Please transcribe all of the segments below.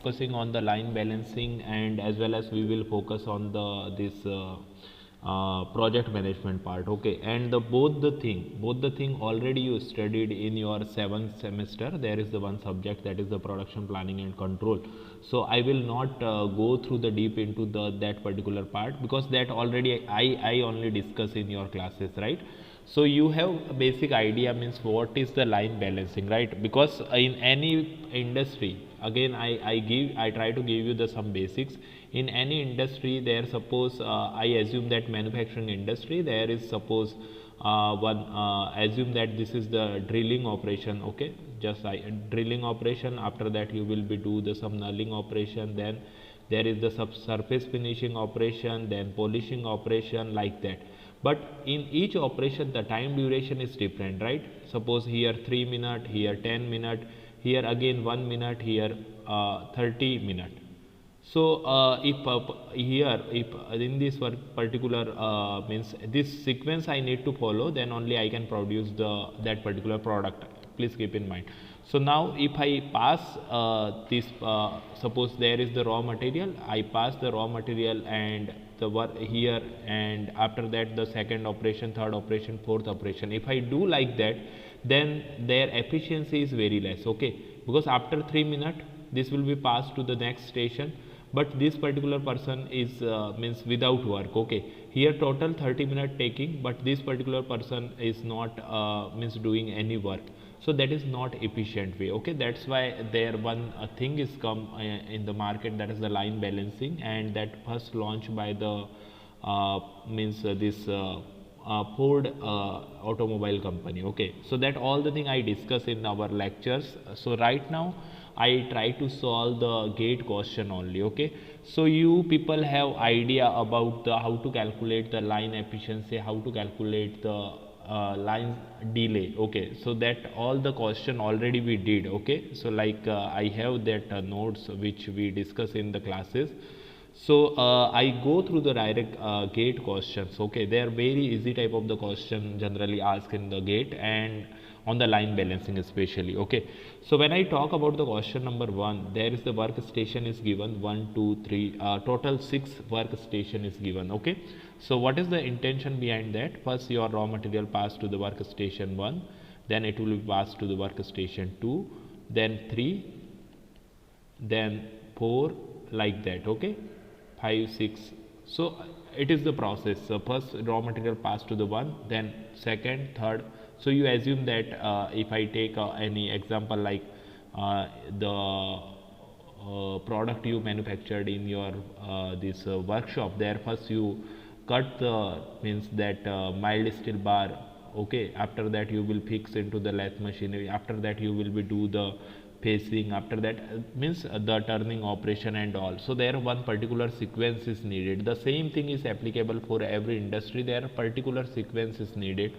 focusing on the line balancing, and as well as we will focus on the this project management part. Okay, and the both the thing already you studied in your 7th semester. There is the one subject, that is the production planning and control. So I will not go through the deep into the that particular part, because that already I only discuss in your classes, right? So you have a basic idea, means what is the line balancing, right? Because in any industry, again I try to give you the some basics. In any industry, there suppose I assume that manufacturing industry, there is suppose one assume that this is the drilling operation. Okay, just drilling operation. After that you will be do the some nulling operation, then there is the surface finishing operation, then polishing operation, like that. But in each operation the time duration is different, right? Suppose here 3 minute, here 10 minute, here again 1 minute, here 30 minute. So if here, if in this particular means this sequence I need to follow, then only I can produce the that particular product. Please keep in mind. So now if I pass this, suppose there is the raw material, I pass the raw material and the work here, and after that the second operation, third operation, fourth operation. If I do like that, then their efficiency is very less. Okay, because after 3 minutes this will be passed to the next station, but this particular person is means without work. Okay, here total 30 minutes taking, but this particular person is not means doing any work. So that is not efficient way. Okay, that's why there one thing is come in the market, that is the line balancing, and that first launched by the means this Ford automobile company. Okay, so that all the thing I discuss in our lectures. So right now I try to solve the gate question only. Okay, so you people have idea about the how to calculate the line efficiency, how to calculate the line delay. Okay, so that all the question already we did. Okay, so like I have that notes which we discuss in the classes. So I go through the direct gate questions. Okay, they are very easy type of the question generally asked in the gate, and on the line balancing especially. Okay, so when I talk about the question number 1, there is the workstation is given 1 2 3, total 6 workstation is given. Okay, so what is the intention behind that? First your raw material passed to the workstation 1, then it will be passed to the workstation 2, then 3, then 4, like that. Okay, 5 6. So it is the process. So first raw material passed to the 1, then second, third. So you assume that if I take any example like the product you manufactured in your this workshop, there first you cut the means that mild steel bar. Okay, after that you will fix into the lathe machinery, after that you will be do the facing, after that means the turning operation and all. So there one particular sequence is needed. The same thing is applicable for every industry. There are particular sequence is needed.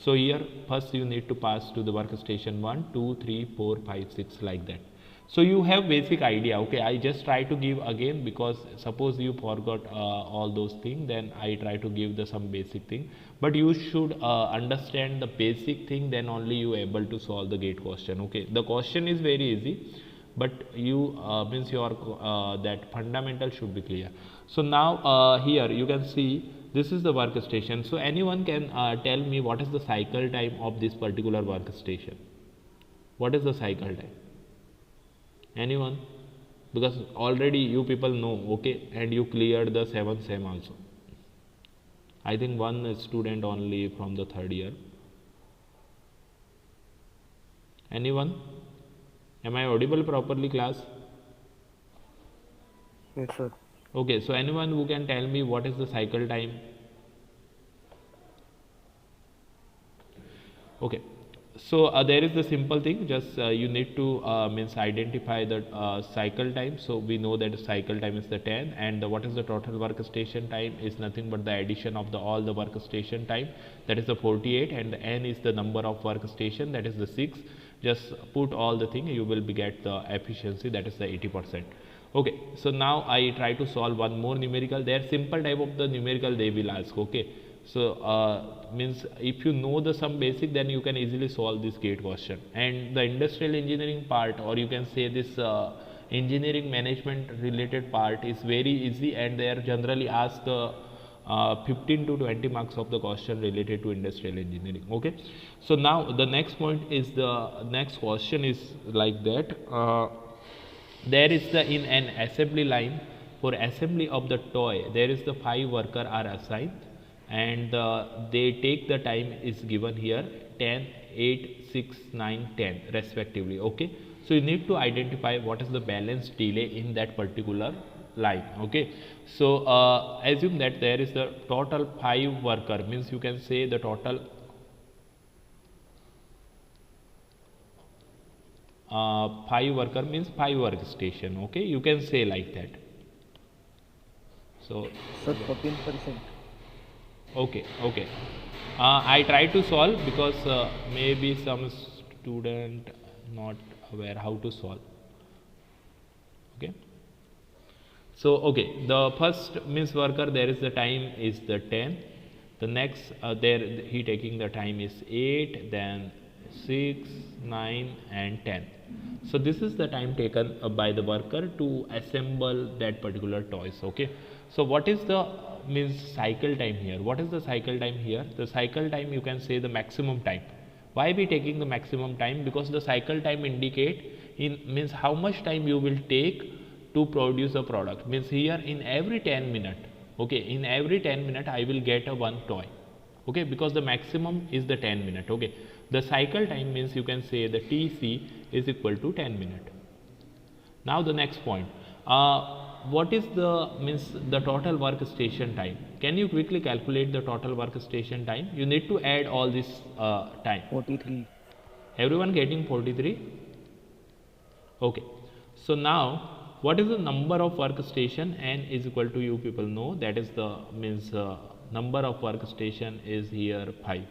So here first you need to pass to the workstation 1 2 3 4 5 6, like that. So you have basic idea. Okay, I just try to give again, because suppose you forgot all those things, then I try to give the some basic thing. But you should understand the basic thing, then only you able to solve the gate question. Okay, the question is very easy, but you means your that fundamental should be clear. So now here you can see this is the workstation. So anyone can tell me what is the cycle time of this particular workstation? What is the cycle time? Anyone? Because already you people know. Okay, and you cleared the 7th sem also. I think one student only from the 3rd year. Anyone? Am I audible properly, class? Yes, sir. Okay, so anyone who can tell me what is the cycle time? Okay, so there is the simple thing, just you need to means identify the cycle time. So we know that cycle time is the 10, and what is the total workstation time is nothing but the addition of the all the workstation time, that is the 48, and the n is the number of workstation, that is the 6. Just put all the thing, you will be get the efficiency, that is the 80%. Okay, so now I try to solve one more numerical. They are simple type of the numerical they will ask. Okay, so means if you know the some basic, then you can easily solve this gate question. And the industrial engineering part, or you can say this engineering management related part is very easy, and they are generally asked 15 to 20 marks of the question related to industrial engineering. Okay, so now the next point is, the next question is like that, there is the, in an assembly line, for assembly of the toy, there is the 5 worker are assigned, and they take the time is given here 10, 8, 6, 9, 10 respectively. Okay, so you need to identify what is the balance delay in that particular line. Okay, so assume that there is the total 5 worker, means you can say the total 5 worker means 5 workstation. Okay, you can say like that. So Sir, 14%. okay, okay, I try to solve because maybe some student not aware how to solve. Okay, so okay, the first means worker, there is the time is the 10, the next there he taking the time is 8, then 6, 9 and 10. So this is the time taken by the worker to assemble that particular toys. Okay, so what is the means cycle time here? What is the cycle time here? The cycle time, you can say the maximum time. Why we taking the maximum time? Because the cycle time indicate in means how much time you will take to produce a product. Means here in every 10 minute, okay, in every 10 minute I will get a one toy. Okay, because the maximum is the 10 minute. Okay, the cycle time means you can say the TC is equal to 10 minute. Now the next point, what is the means the total workstation time? Can you quickly calculate the total workstation time? You need to add all this time. 43. Everyone getting 43? Okay, so now what is the number of workstation? N is equal to, you people know, that is the means number of workstation is here 5.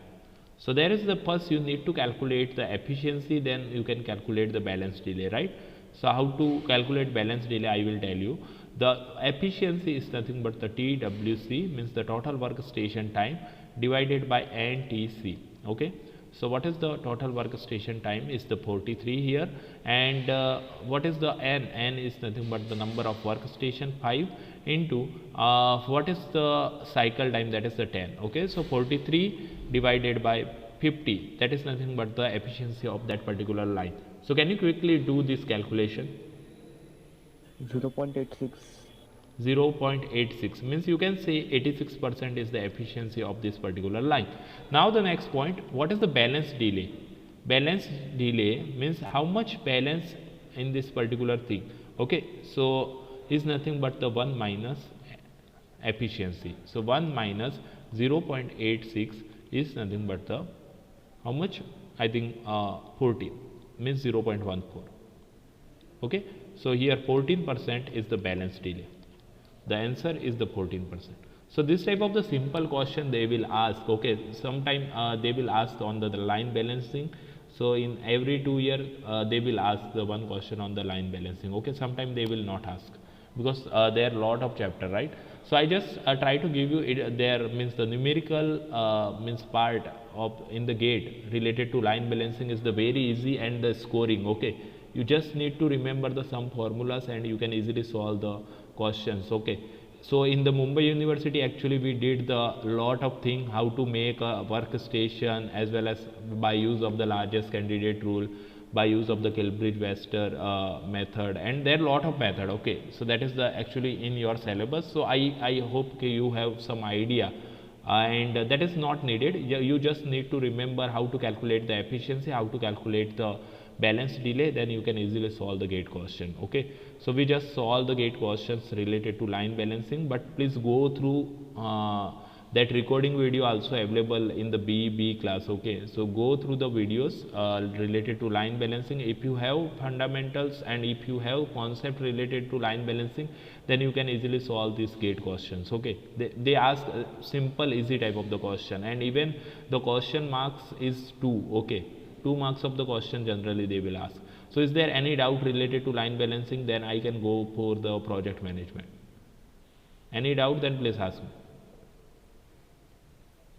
So there is the first you need to calculate the efficiency, then you can calculate the balance delay, right? So how to calculate balance delay I will tell you. The efficiency is nothing but the TWC, means the total workstation time, divided by NTC. Okay, so what is the total workstation time is the 43 here, and what is the N? N is nothing but the number of workstation 5 into what is the cycle time, that is the 10. Okay, so 43 divided by 50, that is nothing but the efficiency of that particular line. So can you quickly do this calculation? 0.86. 0.86 means you can say 86% is the efficiency of this particular line. Now the next point, what is the balance delay? Balance delay means how much balance in this particular thing. Okay, so is nothing but the 1 minus efficiency. So 1 minus 0.86 is nothing but the how much? I think 14 means 0.14. Okay, so here 14% is the balance delay. The answer is the 14%. So this type of the simple question they will ask. Okay, sometime they will ask on the line balancing. So in every 2 years they will ask the one question on the line balancing. Okay, sometime they will not ask because there are lot of chapter, right? So I just try to give you it, there means the numerical means part of in the gate related to line balancing is the very easy, and the scoring. Okay, you just need to remember the some formulas and you can easily solve the questions. Okay, so in the Mumbai University actually we did the lot of thing how to make a workstation, as well as by use of the largest candidate rule, by use of the Kilbridge-Webster method, and there are lot of method. Okay, so that is the actually in your syllabus. So I hope you have some idea, and that is not needed. You just need to remember how to calculate the efficiency, how to calculate the balance delay, then you can easily solve the gate question. Okay, so we just solve the gate questions related to line balancing, but please go through that recording video also available in the B class. Okay, so go through the videos related to line balancing. If you have fundamentals and if you have concept related to line balancing, then you can easily solve these gate questions. Okay, they ask simple easy type of the question, and even the question marks is 2. Okay, 2 marks of the question generally they will ask. So is there any doubt related to line balancing? Then I can go for the project management. Any doubt? Then please ask me.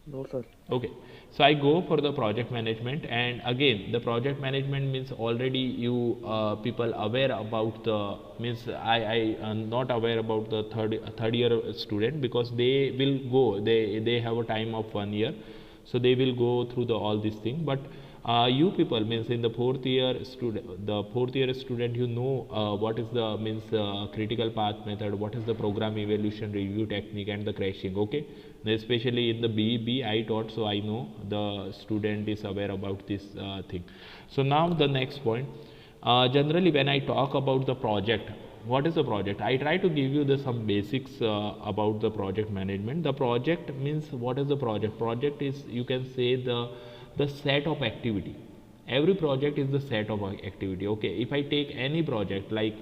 No, sir. Okay, so I go for the project management, and again the project management means already you people aware about the means I am not aware about the third year student, because they will go, they have a time of 1 year, so they will go through the all these thing. But you people means in the fourth year student, you know what is the means critical path method, what is the program evaluation review technique, and the crashing. Okay, especially in the BB I taught, so I know the student is aware about this thing. So now the next point, generally when I talk about the project, what is the project? I try to give you the some basics about the project management. The project means, what is the project? Project is, you can say, the set of activity. Every project is the set of activity. Okay, if I take any project, like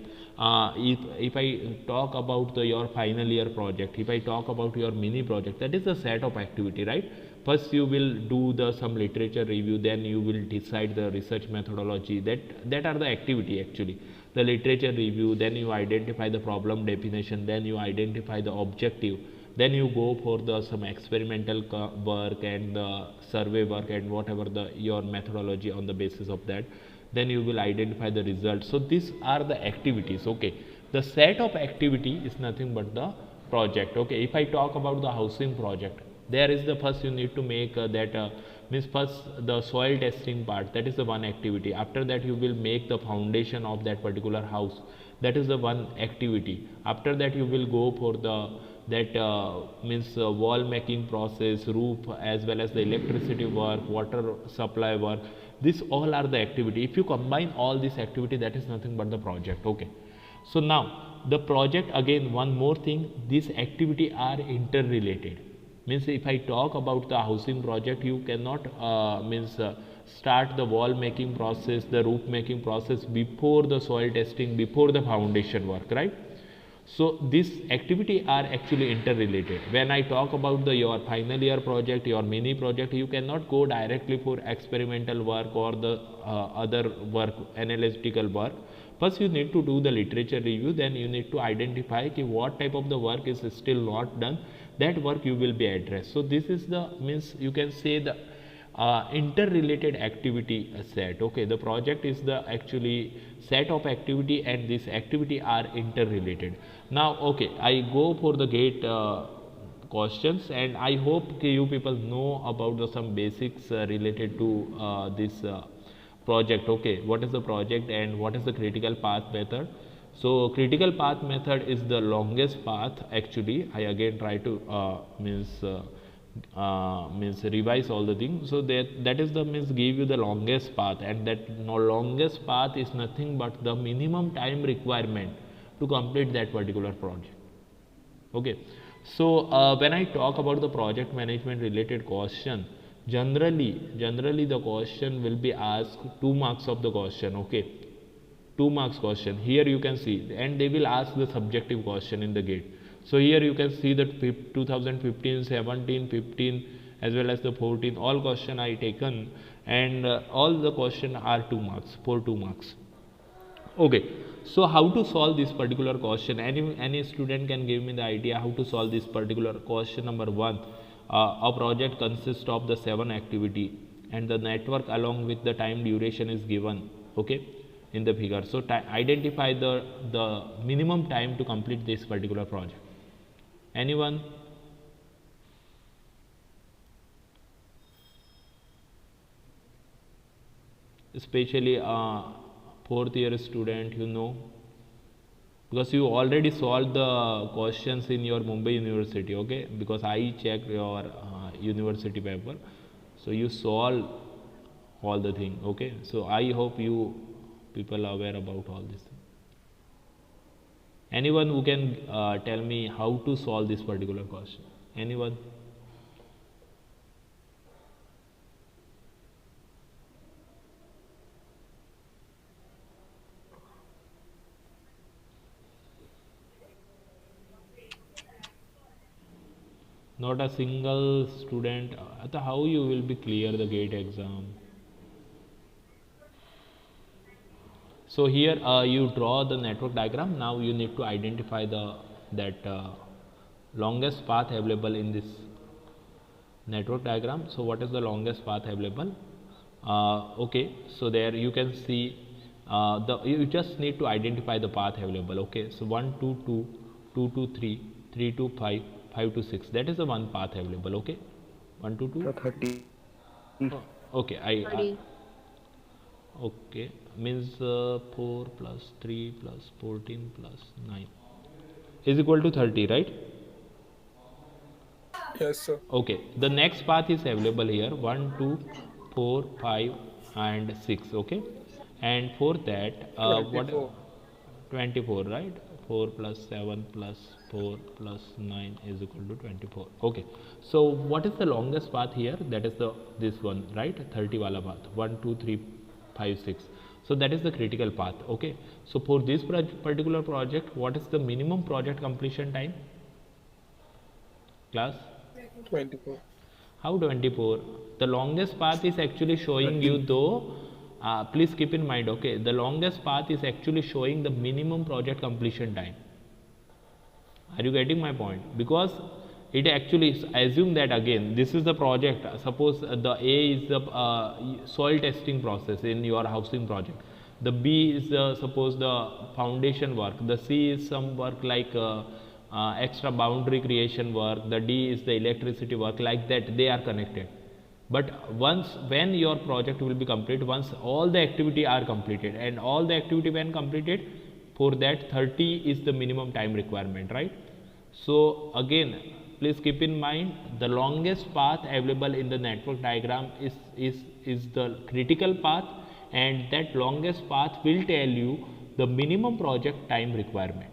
if I talk about your final year project, if I talk about your mini project, that is the set of activity, right? First you will do the some literature review, then you will decide the research methodology. That are the activity actually. The literature review, then you identify the problem definition, then you identify the objective, then you go for the some experimental work and the survey work and whatever the your methodology on the basis of that, then you will identify the results. So these are the activities. Okay, the set of activity is nothing but the project. Okay, if I talk about the housing project, there is the first you need to make that means first the soil testing part, that is the one activity. After that you will make the foundation of that particular house, that is the one activity. After that you will go for the that means wall making process, roof, as well as the electricity work, water supply work. This all are the activity. If you combine all this activity, that is nothing but the project. Okay, so now the project, again one more thing, these activity are interrelated. Means if I talk about the housing project, you cannot means start the wall making process, the roof making process before the soil testing, before the foundation work, right? So this activity are actually interrelated. When I talk about the your final year project, your mini project, you cannot go directly for experimental work or the other work, analytical work. First you need to do the literature review, then you need to identify what type of the work is still not done, that work you will be addressed. So this is the means you can say the interrelated activity set. Okay, the project is the actually set of activity, and this activity are interrelated. Now okay, I go for the gate questions, and I hope you people know about the some basics related to this project. Okay, what is the project and what is the critical path method? So critical path method is the longest path actually. I again try to means revise all the things. So that is the means give you the longest path, and that longest path is nothing but the minimum time requirement to complete that particular project. Okay, so when I talk about the project management related question, generally the question will be asked 2 marks of the question. Okay, 2 marks question here you can see, and they will ask the subjective question in the gate. So here you can see that 2015, 17, 15 as well as the 14, all question I taken, and all the question are 2 marks, for 2 marks. Okay, so how to solve this particular question? Any student can give me the idea how to solve this particular question. Number one, a project consists of the 7 activity, and the network along with the time duration is given. Okay, in the figure. So identify the minimum time to complete this particular project. Anyone? Especially fourth year student, you know, because you already solved the questions in your Mumbai University. Okay, because I checked your university paper, so you solve all the thing. Okay, so I hope you people are aware about all this thing. Anyone who can tell me how to solve this particular question? Anyone? Not a single student. How you will be clear the gate exam? So here you draw the network diagram. Now you need to identify the that longest path available in this network diagram. So what is the longest path available? Okay, so there you can see you just need to identify the path available. Okay, so 1 to 2, 2 to 3, 3 to 5, 5 to 6, that is the one path available. Okay, 1 to 2. So 30. Okay, I 30. okay, means 4 plus 3 plus 14 plus 9 is equal to 30, right? Yes, sir. Okay, the next path is available here 1, 2, 4, 5, and 6. Okay, and for that, what 24. 24, right? 4 plus 7 plus 4 plus 9 is equal to 24. Okay, so what is the longest path here? That is the this one, right? 30 wala path, 1, 2, 3, 5, 6. So that is the critical path. Okay, so for this particular project, what is the minimum project completion time, class? 24. How 24? The longest path is actually showing you 30. though. Please keep in mind, okay, the longest path is actually showing the minimum project completion time. Are you getting my point? Because it actually assume that again this is the project. Suppose the A is the soil testing process in your housing project. The B is suppose the foundation work. The C is some work like extra boundary creation work. The D is the electricity work. Like that, they are connected. But once when your project will be complete, once all the activity are completed, and all the activity when completed, for that 30 is the minimum time requirement, right? So again, please keep in mind the longest path available in the network diagram is the critical path, and that longest path will tell you the minimum project time requirement.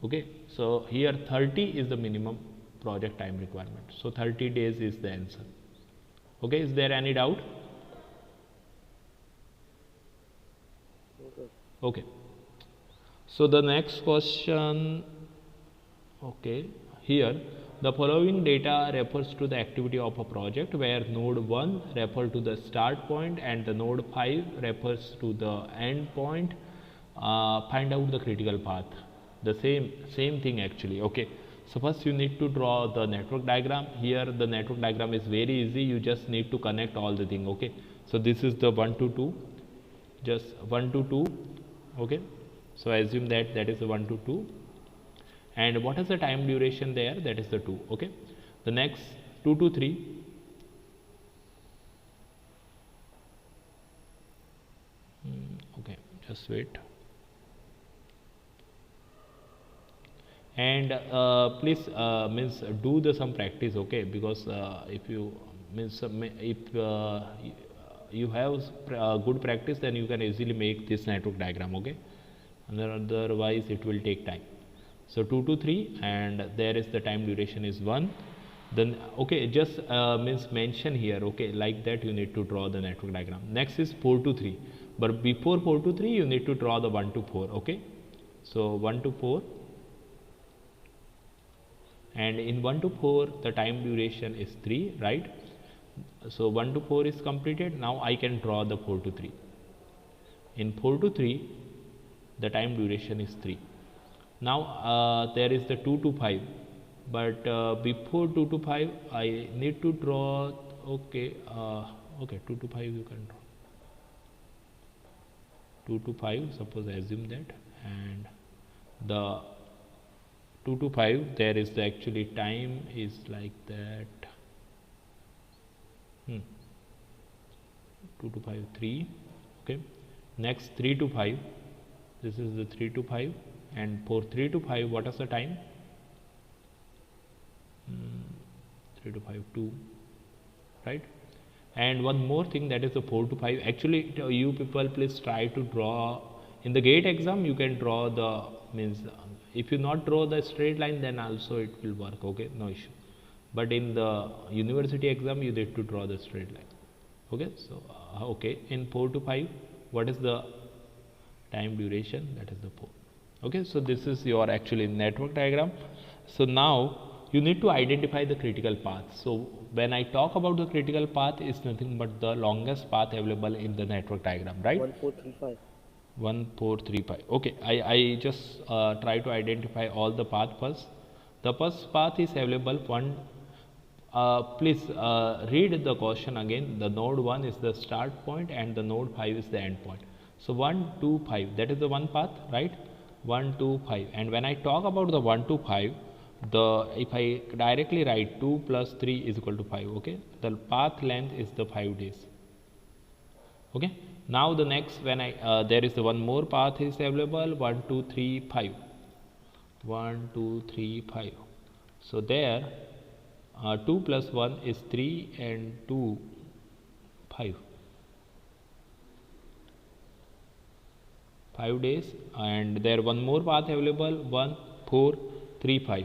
Okay, so here 30 is the minimum project time requirement, so 30 days is the answer. Okay, is there any doubt? Okay, so the next question. Okay, here the following data refers to the activity of a project where node 1 refers to the start point and the node 5 refers to the end point. Find out the critical path. The same thing actually. Okay, so first you need to draw the network diagram. Here the network diagram is very easy. You just need to connect all the thing. Okay, so this is the 1 to 2, just 1 to 2. Okay, so assume that that is the 1 to 2, and what is the time duration there? That is the 2. Okay, the next 2 to 3, okay, just wait. And please means do the some practice. Okay, because if you means if you have good practice, then you can easily make this network diagram. Okay, and otherwise it will take time. So 2 to 3, and there is the time duration is 1. Then okay, just means mention here. Okay, like that you need to draw the network diagram. Next is 4 to 3, but before 4 to 3 you need to draw the 1 to 4. Okay, so 1 to 4, and in 1 to 4 the time duration is 3, right? So 1 to 4 is completed. Now I can draw the 4 to 3. In 4 to 3 the time duration is 3. Now there is the 2 to 5, but before 2 to 5 I need to draw. Okay, okay, 2 to 5 you can draw 2 to 5, suppose I assume that, and the 2 to 5 there is the actually time is like that. 2 to 5 3. Okay, next 3 to 5, this is the 3 to 5, and for 3 to 5 what is the time? 3 to 5 2, right? And one more thing, that is the 4 to 5. Actually you people please try to draw in the gate exam. You can draw the means if you not draw the straight line, then also it will work. Okay, no issue, but in the university exam you need to draw the straight line. Okay, so okay, in 4 to 5 what is the time duration? That is the 4. Okay, so this is your actually network diagram. So now you need to identify the critical path. So when I talk about the critical path, is nothing but the longest path available in the network diagram, right? 1435. 1435. Okay, I just try to identify all the path first. The first path is available 1 Please read the question again. The node 1 is the start point and the node 5 is the end point. So 1, 2, 5, that is the one path, right? 1, 2, 5. And when I talk about the 1 to 5, if I directly write 2 plus 3 is equal to 5, okay? The path length is the 5 days. Okay. Now the next, when there is one more path is available, 1, 2, 3, 5. 1, 2, 3, 5. So there 2 plus 1 is 3 and 2 5. 5 days, and there one more path available, 1, 4, 3, 5.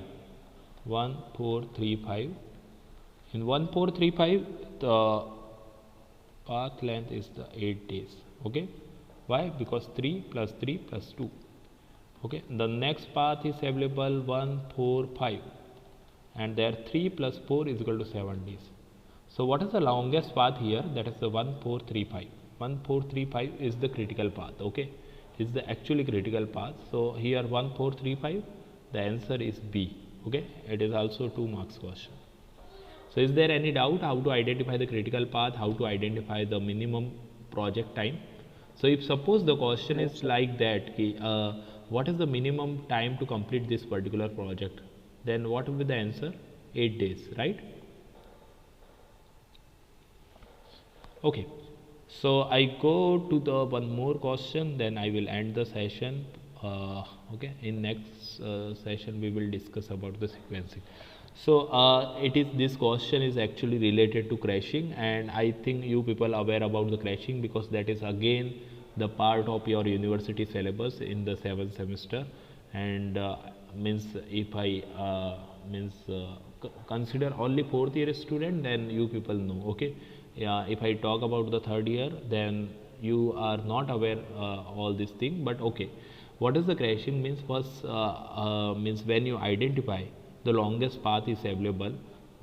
1, 4, 3, 5. In 1, 4, 3, 5, the path length is the 8 days. Okay. Why? Because 3 plus 3 plus 2. Okay. The next path is available 1, 4, 5, and there 3 plus 4 is equal to 7 days. So what is the longest path here? That is the 1, 4, 3, 5. 1, 4, 3, 5 is the critical path. Okay. Is the actually critical path. So here 1, 4, 3, 5. The answer is B. Okay. It is also 2 marks question. So is there any doubt how to identify the critical path, how to identify the minimum project time? So if suppose the question is like that, what is the minimum time to complete this particular project? Then what will be the answer? 8 days, right? Okay. So I go to the one more question, then I will end the session. Okay. In next session we will discuss about the sequencing. So this question is actually related to crashing, and I think you people are aware about the crashing because that is again the part of your university syllabus in the 7th semester. And means if I consider only 4th year student, then you people know. Okay. If I talk about the 3rd year, then you are not aware all this thing. But okay, what is the crashing means? First means when you identify the longest path is available,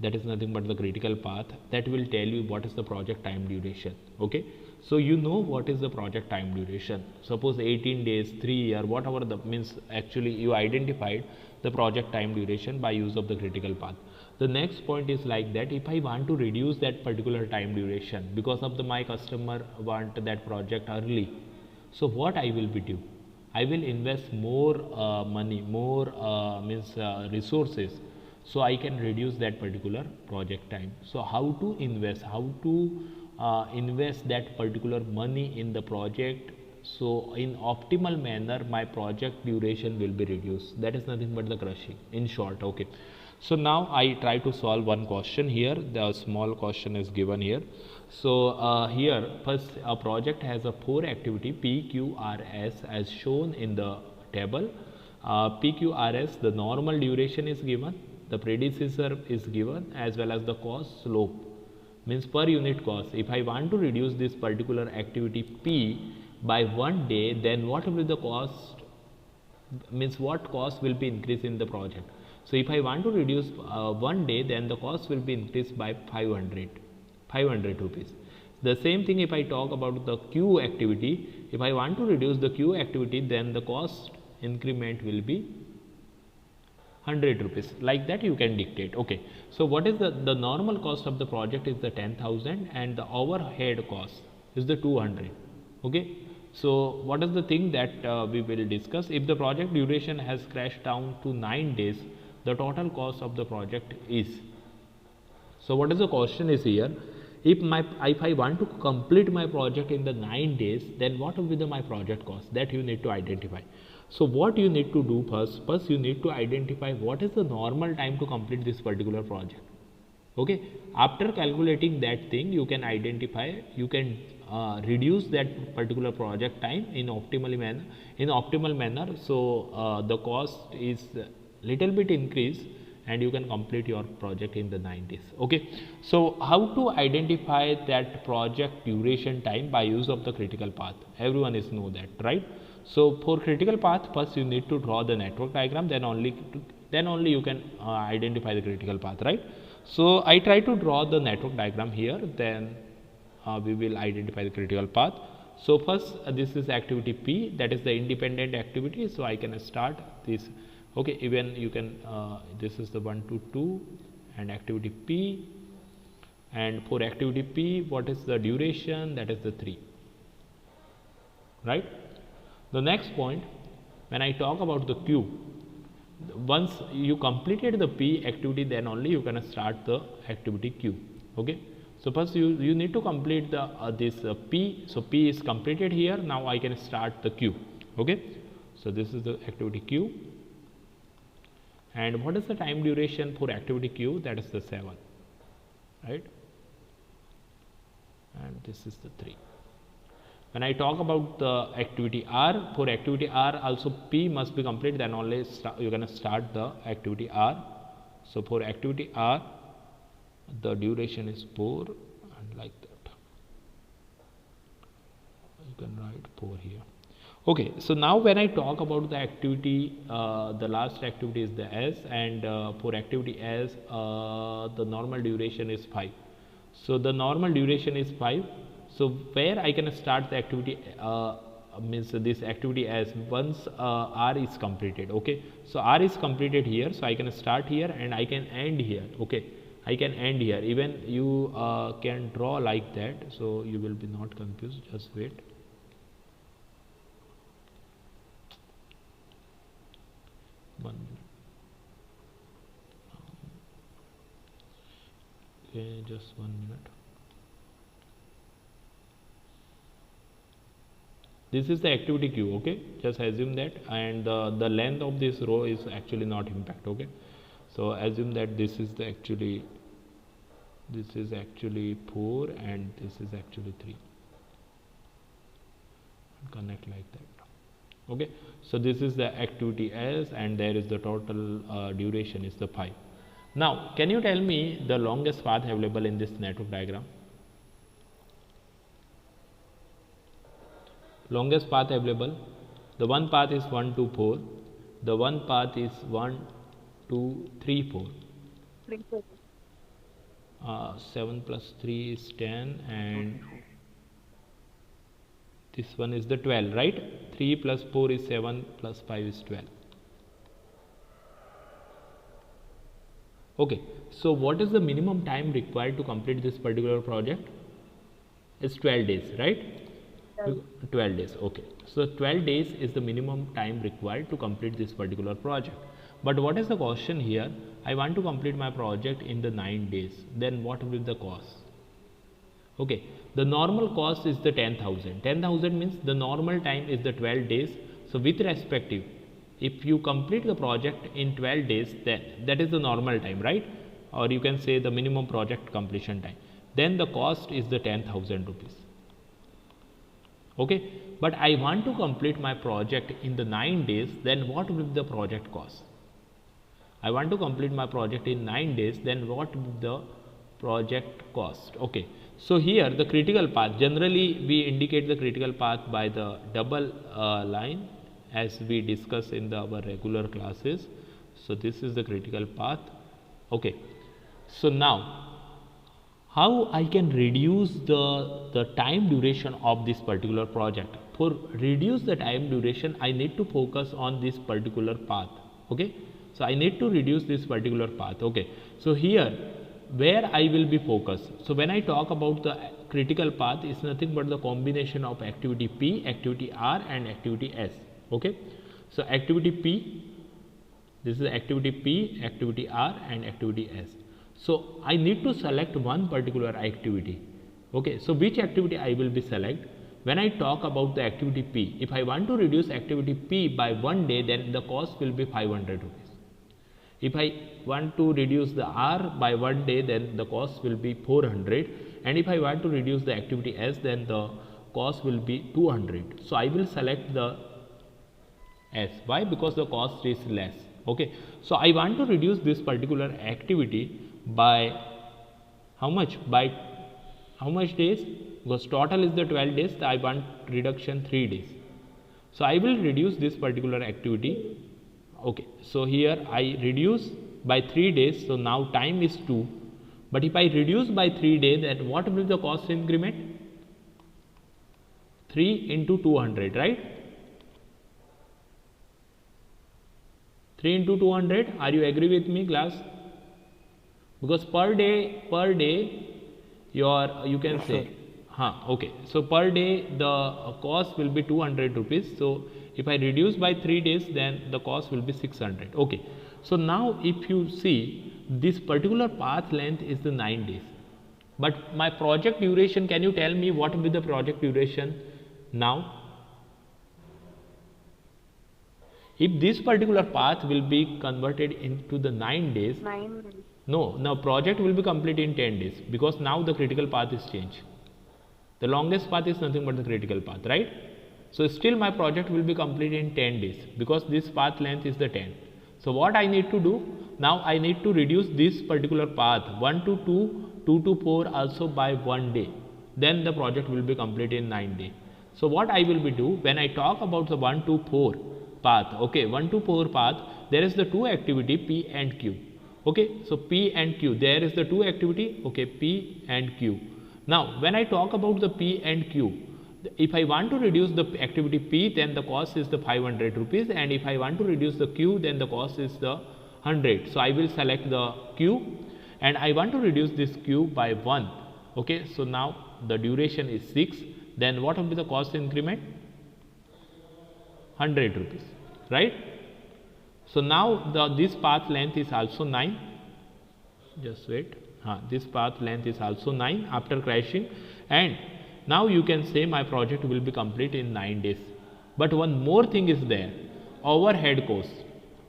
that is nothing but the critical path, that will tell you what is the project time duration. Okay. So you know what is the project time duration. Suppose 18 days, 3 year, whatever the means, actually you identified the project time duration by use of the critical path. The next point is like that, if I want to reduce that particular time duration because of my customer want that project early, so what I will be do? I will invest more money, more resources, so I can reduce that particular project time. So how to invest? How to invest that particular money in the project? So in optimal manner, my project duration will be reduced. That is nothing but the crushing. In short, okay. So now I try to solve one question here. The small question is given here. So here first a project has a 4 activity PQRS as shown in the table. PQRS, the normal duration is given, the predecessor is given, as well as the cost slope, means per unit cost. If I want to reduce this particular activity P by 1 day, then what will be the cost, means what cost will be increased in the project. So if I want to reduce 1 day, then the cost will be increased by 500 rupees. The same thing if I talk about the Q activity, if I want to reduce the Q activity, then the cost increment will be 100 rupees. Like that you can dictate. Okay. So what is the normal cost of the project is the 10,000 and the overhead cost is the 200. Okay. So what is the thing that we will discuss? If the project duration has crashed down to 9 days, the total cost of the project is. So what is the question is here? If I want to complete my project in the 9 days, then what will be my project cost? That you need to identify. So what you need to do first you need to identify what is the normal time to complete this particular project. Okay. After calculating that thing, you can identify, you can reduce that particular project time in optimal manner. So the cost is little bit increased and you can complete your project in the 9 days. Okay. So how to identify that project duration time by use of the critical path? Everyone is know that, right? So for critical path, first you need to draw the network diagram, then only you can identify the critical path, right? So I try to draw the network diagram here, then we will identify the critical path. So first this is activity P, that is the independent activity. So I can start this. Okay, even you can this is the 1 to 2 and activity P, and for activity P, what is the duration? That is the 3, right? The next point, when I talk about the Q, once you completed the P activity, then only you can start the activity Q. Okay, so first you need to complete the this P. So P is completed here. Now I can start the Q. Okay, so this is the activity Q. And what is the time duration for activity Q? That is the 7, right? And this is the 3. When I talk about the activity R, for activity R also P must be complete, then only you're going to start the activity R. So for activity R, the duration is 4, and like that. You can write 4 here. Okay, so now when I talk about the activity, the last activity is the S, and for activity S, the normal duration is 5. So the normal duration is 5. So where I can start the activity, means this activity as once R is completed. Okay, so R is completed here, so I can start here and I can end here. Okay, I can end here. Even you can draw like that, so you will be not confused. Just wait. One minute. Okay, just 1 minute. This is the activity queue. Okay, just assume that, and the length of this row is actually not impact. Okay, so assume that this is the actually 4 and this is actually 3. Connect like that. Okay, so this is the activity S, and there is the total duration is the 5. Now can you tell me the longest path available in this network diagram? Longest path available, the one path is 1 2 4, the one path is 1 2 3 4. 7 plus 3 is 10, and this one is the 12, right? 3 plus 4 is 7, plus 5 is 12. Okay, so what is the minimum time required to complete this particular project? It's 12 days, right? 12 days. Okay, so 12 days is the minimum time required to complete this particular project. But what is the question here? I want to complete my project in the 9 days. Then what will be the cost? Okay, the normal cost is the 10,000. 10,000 means the normal time is the 12 days. So with respective, if you complete the project in 12 days, then that is the normal time, right? Or you can say the minimum project completion time. Then the cost is the 10,000 rupees. Okay, but I want to complete my project in the 9 days, then what will be the project cost? I want to complete my project in 9 days, then what will be the project cost? Okay, so here the critical path, generally we indicate the critical path by the double line, as we discuss in our regular classes. So this is the critical path. Okay, so now how I can reduce the time duration of this particular project? For reduce the time duration, I need to focus on this particular path. Okay, so I need to reduce this particular path. Okay, so here where I will be focused. So when I talk about the critical path, is nothing but the combination of activity P, activity R, and activity S. Okay, so activity P, this is activity P, activity R, and activity S. So I need to select one particular activity. Okay, so which activity I will be select? When I talk about the activity P, if I want to reduce activity P by 1 day, then the cost will be 500 rupees. If I want to reduce the R by 1 day, then the cost will be 400. And if I want to reduce the activity S, then the cost will be 200. So I will select the S. Why? Because the cost is less. Okay, so I want to reduce this particular activity by how much? By how much days? Because total is the 12 days, I want reduction 3 days. So I will reduce this particular activity. Okay, so here I reduce by 3 days, so now time is 2. But if I reduce by 3 days, then what will the cost increment? 3 into 200, right? 3 into 200, are you agree with me, class? Because per day your, you can say, okay, so per day the cost will be 200 rupees. So if I reduce by 3 days, then the cost will be 600. Okay, so now if you see, this particular path length is the 9 days, but my project duration, can you tell me what will be the project duration now? If this particular path will be converted into the 9 days, 9 days. no, now project will be complete in 10 days, because now the critical path is changed. The longest path is nothing but the critical path, right? So still my project will be complete in 10 days, because this path length is the 10. So what I need to do, now I need to reduce this particular path 1 to 2, 2 to 4 also by 1 day. Then the project will be complete in 9 days. So what I will be do, when I talk about the 1 to 4 path, okay, 1 to 4 path, there is the two activity P and Q. Okay, so P and Q, there is the two activity, okay, P and Q. Now when I talk about the P and Q, if I want to reduce the activity P, then the cost is the 500 rupees, and if I want to reduce the Q, then the cost is the 100. So I will select the Q, and I want to reduce this Q by 1. Okay, so now the duration is 6, then what will be the cost increment? 100 rupees, right? So now this path length is also 9. Just wait. This path length is also 9 after crashing, and now you can say my project will be complete in 9 days. But one more thing is there, overhead cost.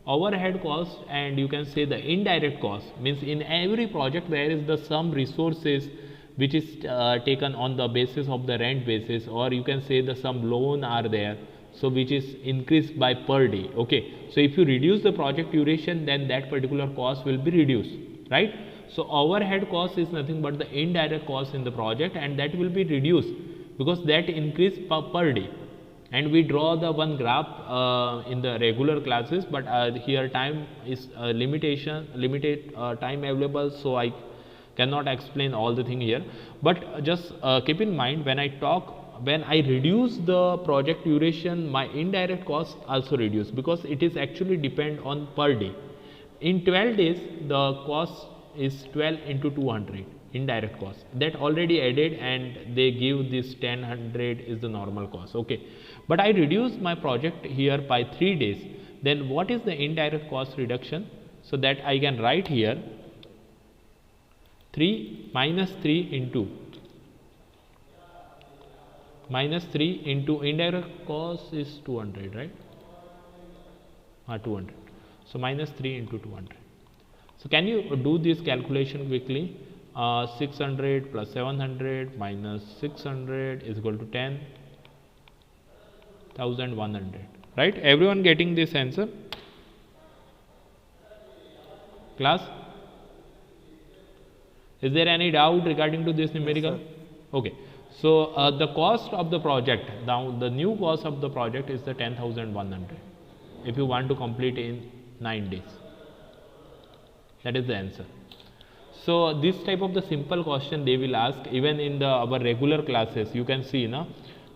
Overhead cost, and you can say the indirect cost, means in every project there is the some resources which is taken on the basis of the rent basis, or you can say the some loan are there, so which is increased by per day. Okay, so if you reduce the project duration, then that particular cost will be reduced, right? So overhead cost is nothing but the indirect cost in the project, and that will be reduced because that increase per day. And we draw the one graph in the regular classes, but here time is limited time available, so I cannot explain all the thing here. But just keep in mind, when I reduce the project duration, my indirect cost also reduce, because it is actually depend on per day. In 12 days the cost is 12 into 200 indirect cost, that already added, and they give this 1000 is the normal cost. Okay, but I reduce my project here by 3 days, then what is the indirect cost reduction? So that I can write here 3 minus 3 into indirect cost is 200, right? 200. So minus 3 into 200. So can you do this calculation quickly? 600 plus 700 minus 600 is equal to 10,100, right? Everyone getting this answer? Class? Is there any doubt regarding to this numerical? Yes, okay, so the cost of the project, now the new cost of the project is the 10,100 if you want to complete in 9 days. That is the answer. So this type of the simple question they will ask even in our regular classes. You can see now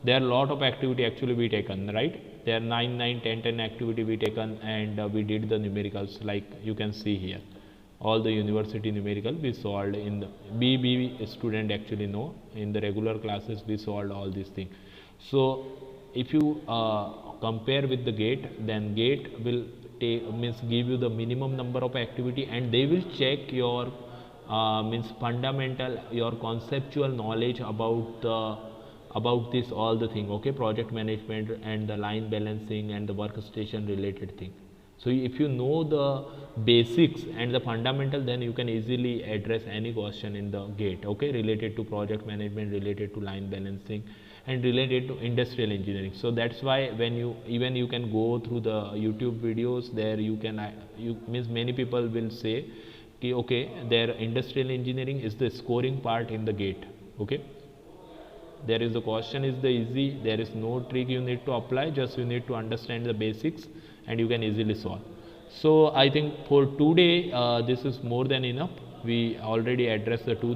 there are a lot of activity actually we taken, right? There are 9, 9, 10, 10 activity we taken, and we did the numericals, like you can see here. All the university numerical we solved in the BB student actually know in the regular classes we solved all these things. So if you compare with the GATE, then GATE will give you the minimum number of activity, and they will check your fundamental, your conceptual knowledge about this all the thing, okay, project management and the line balancing and the workstation related thing. So if you know the basics and the fundamental, then you can easily address any question in the GATE, okay, related to project management, related to line balancing, and related to industrial engineering. So that's why when you can go through the YouTube videos, there you means many people will say okay, their industrial engineering is the scoring part in the GATE. Okay, there is the question is the easy, there is no trick you need to apply, just you need to understand the basics and you can easily solve. So I think for today this is more than enough. We already addressed the two